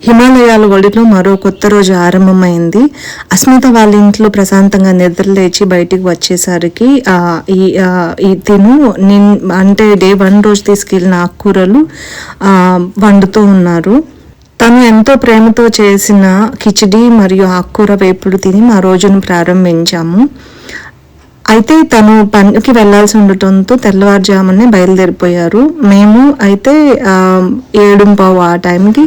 హిమాలయాల ఒడిలో మరో కొత్త రోజు ఆరంభమైంది. అస్మిత వాళ్ళ ఇంట్లో ప్రశాంతంగా నిద్రలేచి బయటికి వచ్చేసరికి తిను అంటే డే 1 రోజు తీసుకెళ్ళిన ఆకుకూరలు వండుతూ ఉన్నారు. తను ఎంతో ప్రేమతో చేసిన కిచిడి మరియు ఆకుకూర వేపుడు తిని మా రోజును ప్రారంభించాము. అయితే తను పనికి వెళ్లాల్సి ఉండటంతో తెల్లవారుజామునే బయలుదేరిపోయారు. మేము అయితే 7:15 ఆ టైంకి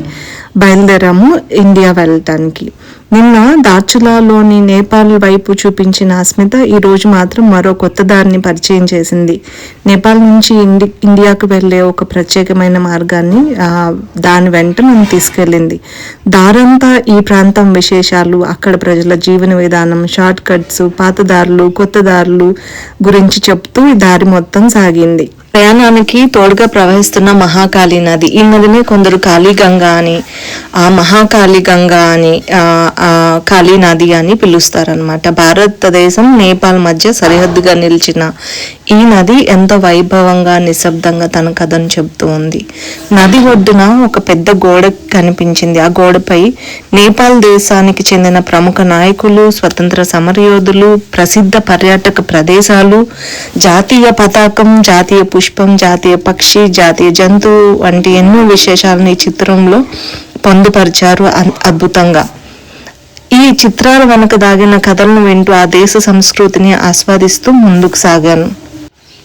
బయలుదేరాము ఇండియా వెళ్ళటానికి. నిన్న దార్చులాలోని నేపాల్ వైపు చూపించిన అస్మిత ఈరోజు మాత్రం మరో కొత్త దారిని పరిచయం చేసింది. నేపాల్ నుంచి ఇండియాకు వెళ్ళే ఒక ప్రత్యేకమైన మార్గాన్ని దాని వెంట నన్ను తీసుకెళ్ళింది. దారంతా ఈ ప్రాంతం విశేషాలు, అక్కడ ప్రజల జీవన విధానం, షార్ట్ కట్స్, పాత దారులు, కొత్త దారులు గురించి చెప్తూ ఈ దారి మొత్తం సాగింది. ప్రయాణానికి తోడుగా ప్రవహిస్తున్న మహాకాళీ నది. ఈ నదిని కొందరు కాళీగంగా అని, మహాకాళీ గంగా అని, కాళీ నది అని పిలుస్తారనమాట. భారతదేశం నేపాల్ మధ్య సరిహద్దుగా నిలిచిన ఈ నది ఎంతో వైభవంగా నిశ్శబ్దంగా తన కథను చెబుతూ ఉంది. నది ఒడ్డున ఒక పెద్ద గోడ కనిపించింది. ఆ గోడపై నేపాల్ దేశానికి చెందిన ప్రముఖ నాయకులు, స్వతంత్ర సమరయోధులు, ప్రసిద్ధ పర్యాటక ప్రదేశాలు, జాతీయ పతాకం, జాతీయ పుష్పం, జాతీయ పక్షి, జాతీయ జంతువు వంటి ఎన్నో విశేషాలను ఈ చిత్రంలో పొందుపరిచారు అద్భుతంగా. ఈ చిత్రాల వెనుక దాగిన కథలను వింటూ ఆ దేశ సంస్కృతిని ఆస్వాదిస్తూ ముందుకు సాగాను.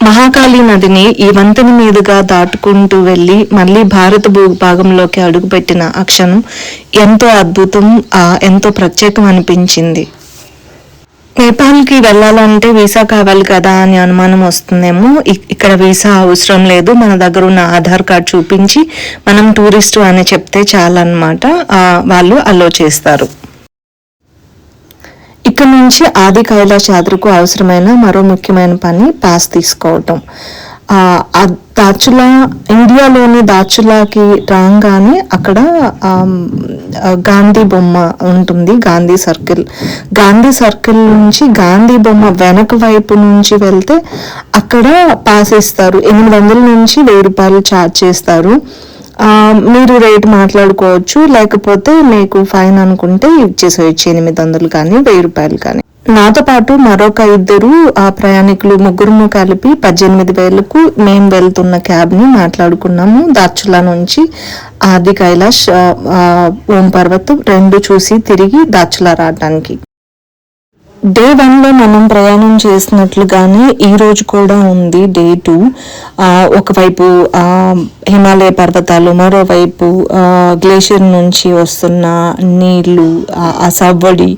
మహాకాళీ నదిని ఈ వంతెన మీదుగా దాటుకుంటూ వెళ్ళి మళ్ళీ భారత భూభాగంలోకి అడుగుపెట్టిన ఆ క్షణం ఎంతో అద్భుతం, ఎంతో ప్రత్యేకం అనిపించింది. నేపాల్కి వెళ్ళాలంటే వీసా కావాలి కదా అని అనుమానం వస్తుందేమో. ఇక్కడ వీసా అవసరం లేదు. మన దగ్గర ఉన్న ఆధార్ కార్డ్ చూపించి మనం టూరిస్టు అని చెప్తే చాలన్నమాట, వాళ్ళు అలో చేస్తారు. ఇక్కడ నుంచి ఆది కైలాష్ యాత్రకు అవసరమైన మరో ముఖ్యమైన పని పాస్ తీసుకోవటం. దార్చులా, ఇండియాలోని దార్చులాకి రాగానే అక్కడ గాంధీ బొమ్మ ఉంటుంది, గాంధీ సర్కిల్ నుంచి గాంధీ బొమ్మ వెనక వైపు నుంచి వెళ్తే అక్కడ పాస్ ఇస్తారు. 800 నుంచి 1000 రూపాయలు ఛార్జ్ చేస్తారు. మీరు రేట్ మాట్లాడుకోవచ్చు, లేకపోతే మీకు ఫైన్ అనుకుంటే ఇచ్చేసేయచ్చు, 800 కానీ 1000 రూపాయలు కానీ. నాతో పాటు మరొక 2 ప్రయాణికులు, ముగ్గురు కలిపి 18,000కు మేము వెళ్తున్న క్యాబ్ ని మాట్లాడుకున్నాము. దార్చులా నుంచి ఆది కైలాష్, ఓం పర్వతం 2 చూసి తిరిగి దార్చులా రావడానికి. డే 1లో మనం ప్రయాణం చేసినట్లుగానే ఈ రోజు కూడా ఉంది డే 2. ఒకవైపు హిమాలయ పర్వతాలు, మరోవైపు గ్లేషియర్ నుంచి వస్తున్న నీళ్లు, ఆ సవ్వడి.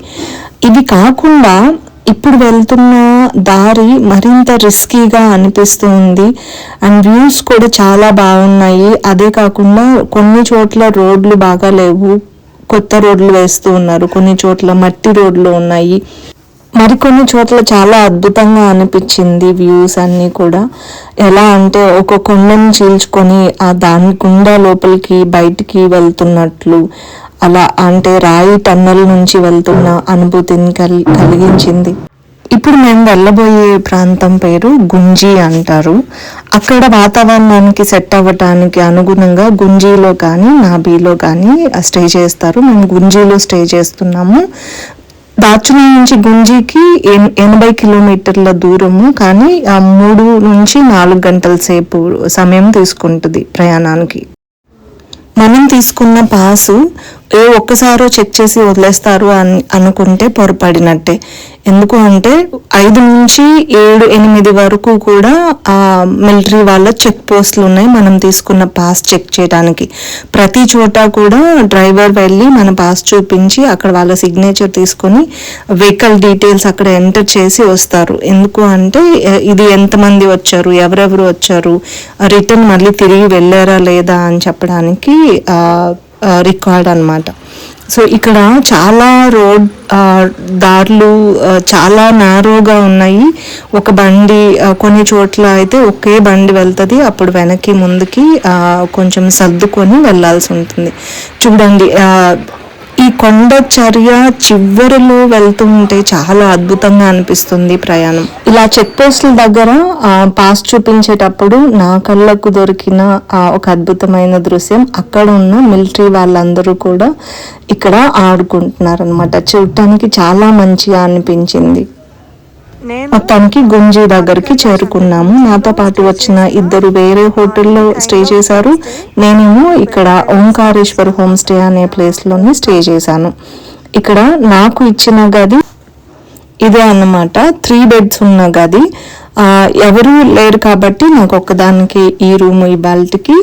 ఇవి కాకుండా ఇప్పుడు వెళ్తున్న దారి మరింత రిస్కీగా అనిపిస్తుంది. అండ్ వ్యూస్ కూడా చాలా బాగున్నాయి. అదే కాకుండా కొన్ని చోట్ల రోడ్లు బాగా లేవు, కొత్త రోడ్లు వేస్తూ ఉన్నారు. కొన్ని చోట్ల మట్టి రోడ్లు ఉన్నాయి. మరికొన్ని చోట్ల చాలా అద్భుతంగా అనిపించింది వ్యూస్ అన్నీ కూడా. ఎలా అంటే ఒక కొండను చీల్చుకొని దాని గుండా లోపలికి బయటికి వెళ్తున్నట్లు, అలా అంటే రాయి టన్నల్ నుంచి వెళ్తున్న అనుభూతిని కలిగించింది. ఇప్పుడు మేము వెళ్ళబోయే ప్రాంతం పేరు గుంజీ అంటారు. అక్కడ వాతావరణానికి సెట్ అవ్వటానికి అనుగుణంగా గుంజీలో కానీ నాబీలో కానీ స్టే చేస్తారు. మేము గుంజీలో స్టే చేస్తున్నాము. దార్చులా నుంచి గుంజీకి 80 కిలోమీటర్ల దూరము, కానీ 3 నుంచి 4 గంటల సేపు సమయం తీసుకుంటుంది ప్రయాణానికి. మనం తీసుకున్న పాసు ఒక్కసారో చెక్ చేసి వదిలేస్తారు అని అనుకుంటే పొరపడినట్టే. ఎందుకు అంటే 5 నుంచి 7, 8 వరకు కూడా మిలిటరీ వాళ్ళ చెక్ పోస్టులు ఉన్నాయి మనం తీసుకున్న పాస్ చెక్ చేయడానికి. ప్రతి చోట కూడా డ్రైవర్ వెళ్ళి మన పాస్ చూపించి అక్కడ వాళ్ళ సిగ్నేచర్ తీసుకొని వెహికల్ డీటెయిల్స్ అక్కడ ఎంటర్ చేసి వస్తారు. ఎందుకు అంటే ఇది ఎంతమంది వచ్చారు, ఎవరెవరు వచ్చారు, రిటర్న్ మళ్ళీ తిరిగి వెళ్ళారా లేదా అని చెప్పడానికి రికార్డ్ అన్నమాట. సో ఇక్కడ చాలా దారులు చాలా నారోగా ఉన్నాయి. ఒక బండి, కొన్ని చోట్ల అయితే ఒకే బండి వెళ్తుంది, అప్పుడు వెనక్కి ముందుకి కొంచెం సర్దుకొని వెళ్ళాల్సి ఉంటుంది. చూడండి, ఈ కొండ చర్య చివరిలో వెళ్తూ ఉంటే చాలా అద్భుతంగా అనిపిస్తుంది ప్రయాణం. ఇలా చెక్ పోస్టుల దగ్గర పాస్ చూపించేటప్పుడు నా కళ్ళకు దొరికిన ఒక అద్భుతమైన దృశ్యం, అక్కడ ఉన్న మిలిటరీ వాళ్ళందరూ కూడా ఇక్కడ ఆడుకుంటున్నారు అనమాట. చూడటానికి చాలా మంచిగా అనిపించింది. మొత్తానికి గుంజీ దగ్గరికి చేరుకున్నాము. నాతో పాటు వచ్చిన ఇద్దరు వేరే హోటల్లో స్టే చేశారు. నేనేమో ఇక్కడ ఓంకారేశ్వర్ హోమ్ స్టే అనే ప్లేస్ లోనే స్టే చేశాను. ఇక్కడ నాకు ఇచ్చిన గది ఇదే అన్నమాట, 3 beds ఉన్న గది. ఎవరు లేరు కాబట్టి నాకు ఒక్కదానికి ఈ రూమ్ ఇవాళకి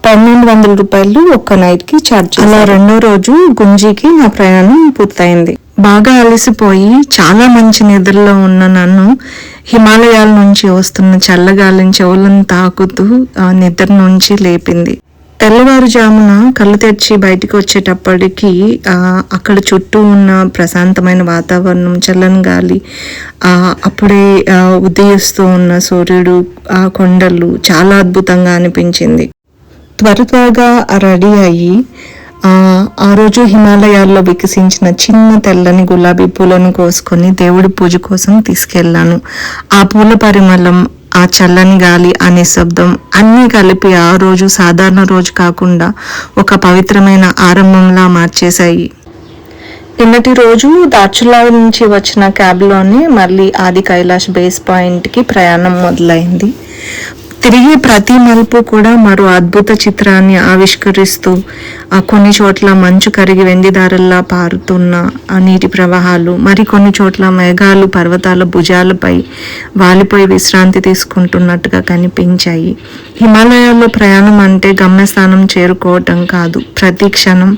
1200 రూపాయలు ఒక్క నైట్ కి ఛార్జ్. అలా రెండో రోజు గుంజీకి నా ప్రయాణం పూర్తయింది. బాగా అలసిపోయి చాలా మంచి నిద్రలో ఉన్న నన్ను హిమాలయాల నుంచి వస్తున్న చల్లగాలిని చెవులను తాకుతూ నిద్ర నుంచి లేపింది. తెల్లవారుజామున కళ్ళు తెరిచి బయటికి వచ్చేటప్పటికి అక్కడ చుట్టూ ఉన్న ప్రశాంతమైన వాతావరణం, చల్లని గాలి, అప్పుడే ఉదయిస్తూ ఉన్న సూర్యుడు, ఆ కొండలు చాలా అద్భుతంగా అనిపించింది. త్వరగా రెడీ అయ్యి ఆ రోజు హిమాలయాల్లో వికసించిన చిన్న తెల్లని గులాబీ పూలను కోసుకొని దేవుడి పూజ కోసం తీసుకెళ్లాను. ఆ పూల పరిమళం, ఆ చల్లని గాలి, ఆ నిశ్శబ్దం అన్నీ కలిపి ఆ రోజు సాధారణ రోజు కాకుండా ఒక పవిత్రమైన ఆరంభంలా మార్చేశాయి. నిన్నటి రోజు దార్చులా నుంచి వచ్చిన క్యాబ్లోనే మళ్ళీ ఆది కైలాష్ బేస్ పాయింట్కి ప్రయాణం మొదలైంది. తిరిగి ప్రతి మలుపు కూడా మరో అద్భుత చిత్రాన్ని ఆవిష్కరిస్తూ కొన్ని చోట్ల మంచు కరిగి వెండిదారల్లా పారుతున్న నీటి ప్రవాహాలు, మరికొన్ని చోట్ల మేఘాలు పర్వతాల భుజాలపై వాలిపోయి విశ్రాంతి తీసుకుంటున్నట్టుగా కనిపించాయి. హిమాలయాల్లో ప్రయాణం అంటే గమ్యస్థానం చేరుకోవటం కాదు, ప్రతి క్షణం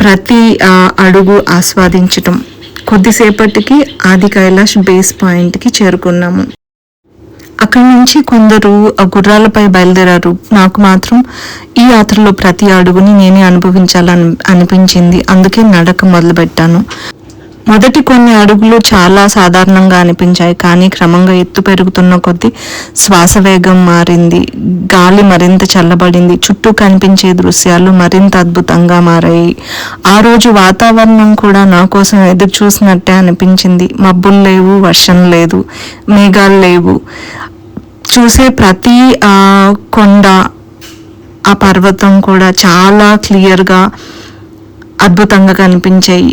ప్రతి అడుగు ఆస్వాదించటం. కొద్దిసేపటికి ఆది కైలాష్ బేస్ పాయింట్కి చేరుకున్నాము. అక్కడి నుంచి కొందరు గుర్రాలపై బయలుదేరారు. నాకు మాత్రం ఈ యాత్రలో ప్రతి అడుగుని నేనే అనుభవించాలని అనిపించింది. అందుకే నడక మొదలుపెట్టాను. మొదటి కొన్ని అడుగులు చాలా సాధారణంగా అనిపించాయి, కానీ క్రమంగా ఎత్తు పెరుగుతున్న కొద్దీ శ్వాస వేగం మారింది, గాలి మరింత చల్లబడింది, చుట్టూ కనిపించే దృశ్యాలు మరింత అద్భుతంగా మారాయి. ఆ రోజు వాతావరణం కూడా నా కోసం ఎదురు చూసినట్టే అనిపించింది. మబ్బులు లేవు, వర్షం లేదు, మేఘాలు లేవు. చూసే ప్రతి కొండ, ఆ పర్వతం కూడా చాలా క్లియర్గా అద్భుతంగా కనిపించాయి.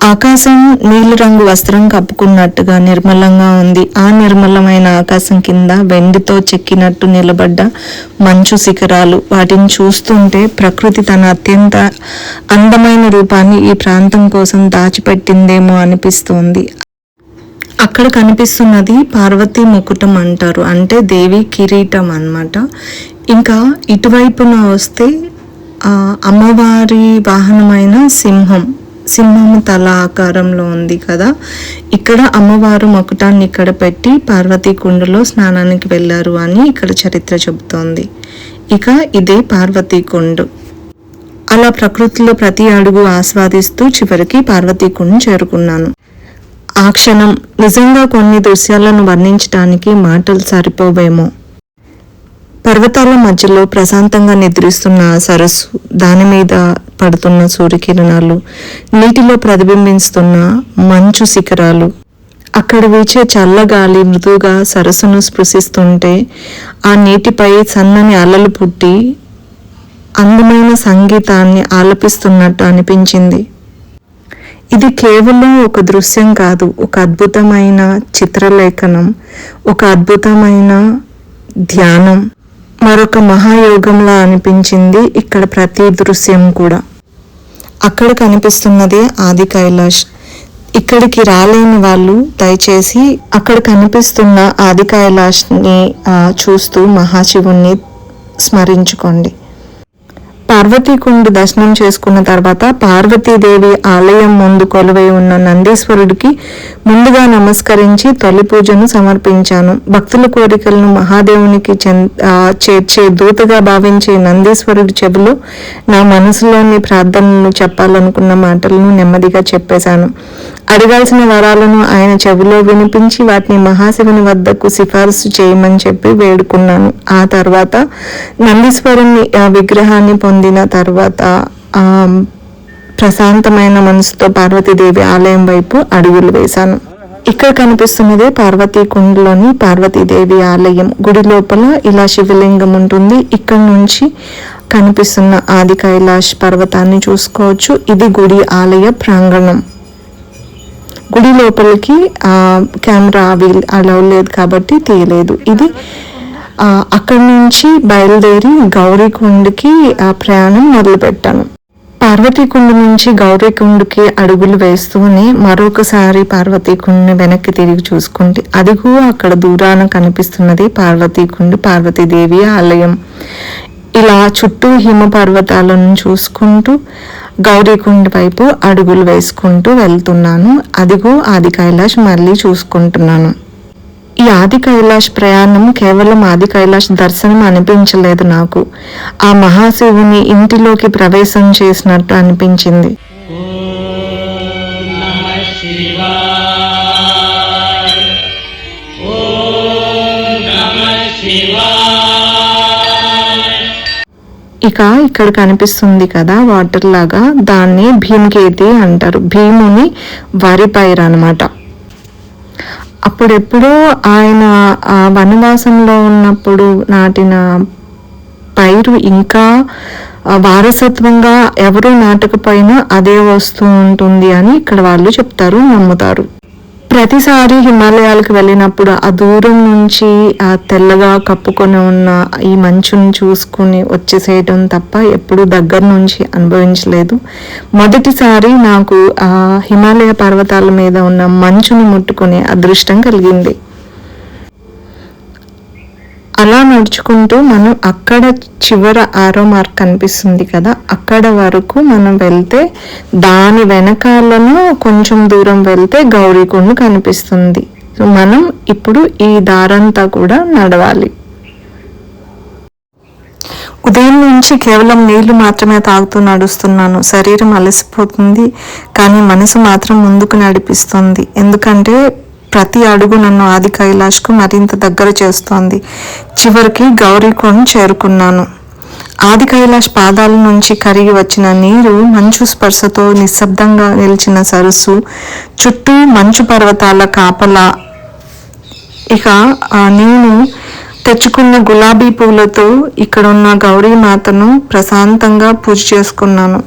ఆకాశం నీలిరంగు వస్త్రం కప్పుకున్నట్టుగా నిర్మలంగా ఉంది. ఆ నిర్మలమైన ఆకాశం కింద వెండితో చెక్కినట్టు నిలబడ్డ మంచు శిఖరాలు, వాటిని చూస్తుంటే ప్రకృతి తన అత్యంత అందమైన రూపాన్ని ఈ ప్రాంతం కోసం దాచిపెట్టిందేమో అనిపిస్తోంది. అక్కడ కనిపిస్తున్నది పార్వతీ ముకుటం అంటారు, అంటే దేవి కిరీటం అన్నమాట. ఇంకా ఇటువైపున వస్తే అమ్మవారి వాహనమైన సింహము తల ఆకారంలో ఉంది కదా. ఇక్కడ అమ్మవారు మకుటాన్ని ఇక్కడ పెట్టి పార్వతీ కుండలో స్నానానికి వెళ్ళారు అని ఇక్కడ చరిత్ర చెబుతోంది. ఇక ఇదే పార్వతీ కుండ. అలా ప్రకృతిలో ప్రతి అడుగు ఆస్వాదిస్తూ చివరికి పార్వతీ కుండ చేరుకున్నాను. ఆ క్షణం నిజంగా కొన్ని దృశ్యాలను వర్ణించడానికి మాటలు సరిపోవేమో. పర్వతాల మధ్యలో ప్రశాంతంగా నిద్రిస్తున్న సరస్సు, దాని మీద పడుతున్న సూర్యకిరణాలు, నీటిలో ప్రతిబింబిస్తున్న మంచు శిఖరాలు, అక్కడ వీచే చల్లగాలి మృదువుగా సరస్సును స్పృశిస్తుంటే ఆ నీటిపై సన్నని అలలు పుట్టి అందమైన సంగీతాన్ని ఆలపిస్తున్నట్టు అనిపించింది. ఇది కేవలం ఒక దృశ్యం కాదు, ఒక అద్భుతమైన చిత్రలేఖనం, ఒక అద్భుతమైన ధ్యానం, మరొక మహాయోగంలా అనిపించింది ఇక్కడ ప్రతి దృశ్యం కూడా. అక్కడ కనిపిస్తున్నదే ఆది కైలాష్. ఇక్కడికి రాలేని వాళ్ళు దయచేసి అక్కడ కనిపిస్తున్న ఆది కైలాష్ని చూస్తూ మహాశివుణ్ణి స్మరించుకోండి. పార్వతీకుండ దర్శనం చేసుకున్న తర్వాత పార్వతీదేవి ఆలయం ముందు కొలువై ఉన్న నందీశ్వరుడికి ముందుగా నమస్కరించి తొలి పూజను సమర్పించాను. భక్తుల కోరికలను మహాదేవునికి చేర్చే దూతగా భావించే నందీశ్వరుడి చెవిలో నా మనసులోని ప్రార్థనలు చెప్పాలనుకున్న మాటలను నెమ్మదిగా చెప్పేశాను. అడగాల్సిన వరాలను ఆయన చెవిలో వినిపించి వాటిని మహాశివుని వద్దకు సిఫారసు చేయమని చెప్పి వేడుకున్నాను. ఆ తర్వాత నందీశ్వరుని విగ్రహాన్ని పొందిన తర్వాత ప్రశాంతమైన మనసుతో పార్వతీదేవి ఆలయం వైపు అడుగులు వేశాను. ఇక్కడ కనిపిస్తున్నదే పార్వతీ కుండ్లోని పార్వతీదేవి ఆలయం. గుడి లోపల ఇలా శివలింగం ఉంటుంది. ఇక్కడ నుంచి కనిపిస్తున్న ఆది కైలాష్ పర్వతాన్ని చూసుకోవచ్చు. ఇది గుడి ఆలయ ప్రాంగణం. గుడి లోపలికి కెమెరా అలౌ లేదు కాబట్టి తీయలేదు. ఇది అక్కడి నుంచి బయలుదేరి గౌరీకుండకి ప్రయాణం మొదలుపెట్టాను. పార్వతీకుండ నుంచి గౌరీకుండకి అడుగులు వేస్తూనే మరొకసారి పార్వతీకుండని వెనక్కి తిరిగి చూసుకుంటే అదిగో అక్కడ దూరాన కనిపిస్తున్నది పార్వతీకుండ, పార్వతీదేవి ఆలయం. ఇలా చుట్టూ హిమ పర్వతాలను చూసుకుంటూ గౌరీకుండ వైపు అడుగులు వేసుకుంటూ వెళ్తున్నాను. అదిగో ఆది కైలాష్ మళ్ళీ చూసుకుంటున్నాను. ఈ ఆది కైలాష్ ప్రయాణం కేవలం ఆది కైలాష్ దర్శనం అనిపించలేదు నాకు. ఆ మహాశివుని ఇంటిలోకి ప్రవేశం చేసినట్టు అనిపించింది. ఇక ఇక్కడ కనిపిస్తుంది కదా వాటర్ లాగా, దాన్ని భీమకేతి అంటారు. భీముని వరి పైరు అన్నమాట. అప్పుడెప్పుడో ఆయన వనవాసంలో ఉన్నప్పుడు నాటిన పైరు ఇంకా వారసత్వంగా ఎవరూ నాటకపోయినా అదే వస్తూ ఉంటుంది అని ఇక్కడ వాళ్ళు చెప్తారు, నమ్ముతారు. ప్రతిసారి హిమాలయాలకు వెళ్ళినప్పుడు ఆ దూరం నుంచి ఆ తెల్లగా కప్పుకొని ఉన్న ఈ మంచుని చూసుకుని వచ్చేసేయటం తప్ప ఎప్పుడు దగ్గర నుంచి అనుభవించలేదు. మొదటిసారి నాకు ఆ హిమాలయ పర్వతాల మీద ఉన్న మంచుని ముట్టుకునే అదృష్టం కలిగింది. అలా నడుచుకుంటూ మనం అక్కడ చివర ఆరో మార్క్ కనిపిస్తుంది కదా, అక్కడ వరకు మనం వెళ్తే దాని వెనకాలను కొంచెం దూరం వెళ్తే గౌరీకుండ కనిపిస్తుంది. సో మనం ఇప్పుడు ఈ దారంతా కూడా నడవాలి. ఉదయం నుంచి కేవలం నీళ్లు మాత్రమే తాగుతూ నడుస్తున్నాను. శరీరం అలసిపోతుంది, కానీ మనసు మాత్రం ముందుకు నడిపిస్తుంది. ఎందుకంటే ప్రతి అడుగు నన్ను ఆది కైలాష్కు మరింత దగ్గర చేస్తోంది. చివరికి గౌరీకుండ చేరుకున్నాను. ఆది కైలాష్ పాదాల నుంచి కరిగి వచ్చిన నీరు మంచు స్పర్శతో నిశ్శబ్దంగా నిలిచిన సరస్సు, చుట్టూ మంచు పర్వతాల కాపలా. ఇక నేను తెచ్చుకున్న గులాబీ పూలతో ఇక్కడున్న గౌరీమాతను ప్రశాంతంగా పూజ చేసుకున్నాను.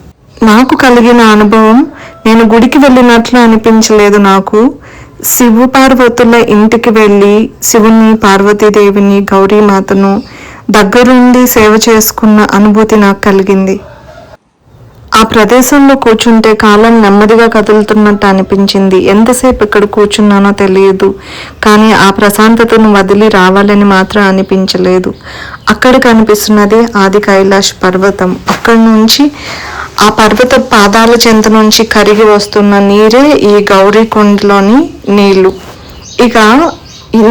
నాకు కలిగిన అనుభవం నేను గుడికి వెళ్ళినట్లు అనిపించలేదు. నాకు శివ పార్వతుల ఇంటికి వెళ్ళి శివుని, పార్వతీదేవిని, గౌరీమాతను దగ్గరుండి సేవ చేసుకున్న అనుభూతి నాకు కలిగింది. ఆ ప్రదేశంలో కూర్చుంటే కాలం నెమ్మదిగా కదులుతున్నట్టు అనిపించింది. ఎంతసేపు ఇక్కడ కూర్చున్నానో తెలియదు, కానీ ఆ ప్రశాంతతను వదిలి రావాలని మాత్రం అనిపించలేదు. అక్కడ కనిపిస్తున్నది ఆది కైలాష్ పర్వతం. అక్కడి నుంచి ఆ పర్వత పాదాల చెంత నుంచి కరిగి వస్తున్న నీరే ఈ గౌరీకుండలోని నీళ్లు. ఇక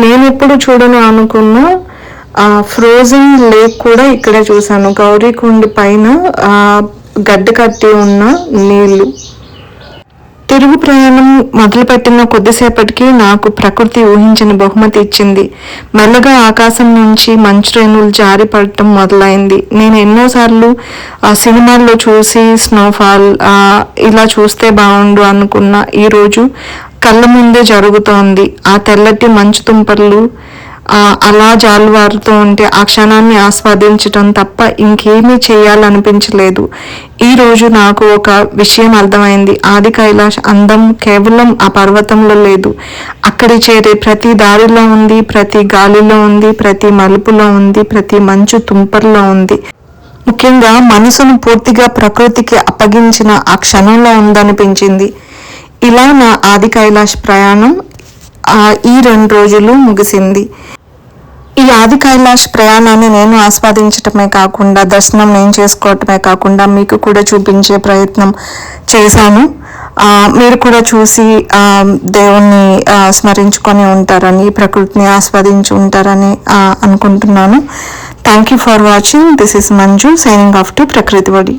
నేను ఎప్పుడు చూడను అనుకున్న ఫ్రోజన్ లేక్ కూడా ఇక్కడే చూశాను. గౌరీకుండ పైన గడ్డ కట్టి ఉన్న నీళ్లు. తిరుగు ప్రయాణం మొదలుపెట్టిన కొద్దిసేపటికి నాకు ప్రకృతి ఊహించని బహుమతి ఇచ్చింది. మెల్లగా ఆకాశం నుంచి మంచు రేణులు జారి పడటం మొదలైంది. నేను ఎన్నోసార్లు సినిమాల్లో చూసి స్నోఫాల్ ఇలా చూస్తే బాగుండు అనుకున్న ఈరోజు కళ్ళ ముందే జరుగుతోంది. ఆ తెల్లటి మంచు తుంపర్లు అలా జాలువారుతూ ఉంటే ఆ క్షణాన్ని ఆస్వాదించటం తప్ప ఇంకేమీ చేయాలనిపించలేదు. ఈరోజు నాకు ఒక విషయం అర్థమైంది. ఆది కైలాష్ అందం కేవలం ఆ పర్వతంలో లేదు, అక్కడి చేరే ప్రతి దారిలో ఉంది, ప్రతి గాలిలో ఉంది, ప్రతి మలుపులో ఉంది, ప్రతి మంచు తుంపర్లో ఉంది. ముఖ్యంగా మనసును పూర్తిగా ప్రకృతికి అప్పగించిన ఆ క్షణంలో ఉందనిపించింది. ఇలా నా ఆది కైలాష్ ప్రయాణం ఈ 2 రోజులు ముగిసింది. ఈ ఆది కైలాష్ ప్రయాణాన్ని నేను ఆస్వాదించటమే కాకుండా, దర్శనం నేను చేసుకోవటమే కాకుండా మీకు కూడా చూపించే ప్రయత్నం చేశాను. మీరు కూడా చూసి దేవుణ్ణి స్మరించుకొని ఉంటారని, ప్రకృతిని ఆస్వాదించి ఉంటారని అనుకుంటున్నాను. Thank you for watching. This is Manju signing off to ప్రకృతి వడి.